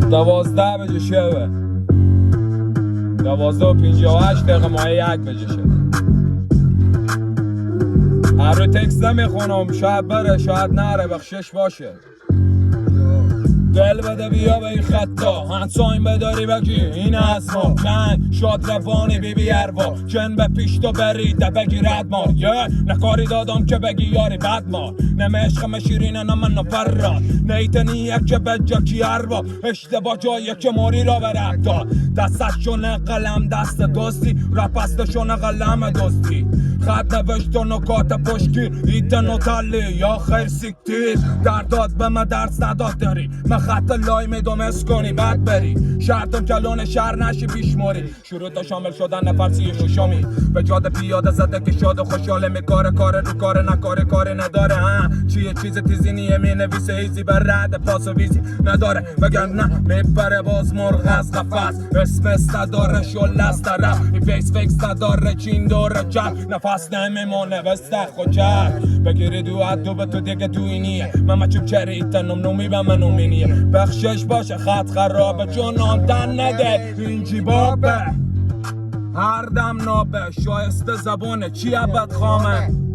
12 بجه شبه 12:58 ماه 1 بجه شبه هر رو تکست نمیخونم شاید بره شاید نره بخشش باشه دل بده بیا به این خطا هنساین بداری بگی این از ما جنگ شاد روانی بی بی اروا جن به پیش تو بریده بگی رد مار نکاری دادم که بگی یاری بد مار نم عشقم شیرینه نه من فراد نیتنیه که بجا کی ارباب اشتباه جایه که موری را برد داد دستشونه قلم دست دوستی رپستشونه قلم دوستی خط نوشت و نکات پشکی ایتن و تلی یا خیر سیکتیر در داد به من درس نداد داری من خط لای میدوم اس کنی بعد بری شرطم کلون شهر نشی بیشماری شروع تا شامل شدن نفر 36می به جاده پیاده زده که شاد و خوشحاله میکاره کار رو کار نکاره کار نداره چیه چیز تیزینیه می نویسه ایزی بر رد پاس و ویزی نداره وگرن نه میبره باز مرغ از قفس اسمس نداره شل از طرف این فیس فیکس نداره چین داره چپ نفس نمیمونه بسته خوچر بگیری دو عدو به تو دیگه دوینیه من چوب چریتنم نومی به من نومینیه بخشش باشه خط خرابه جنان تن نده این جیبابه هر دم نابه شایسته زبونه چی عبد خامه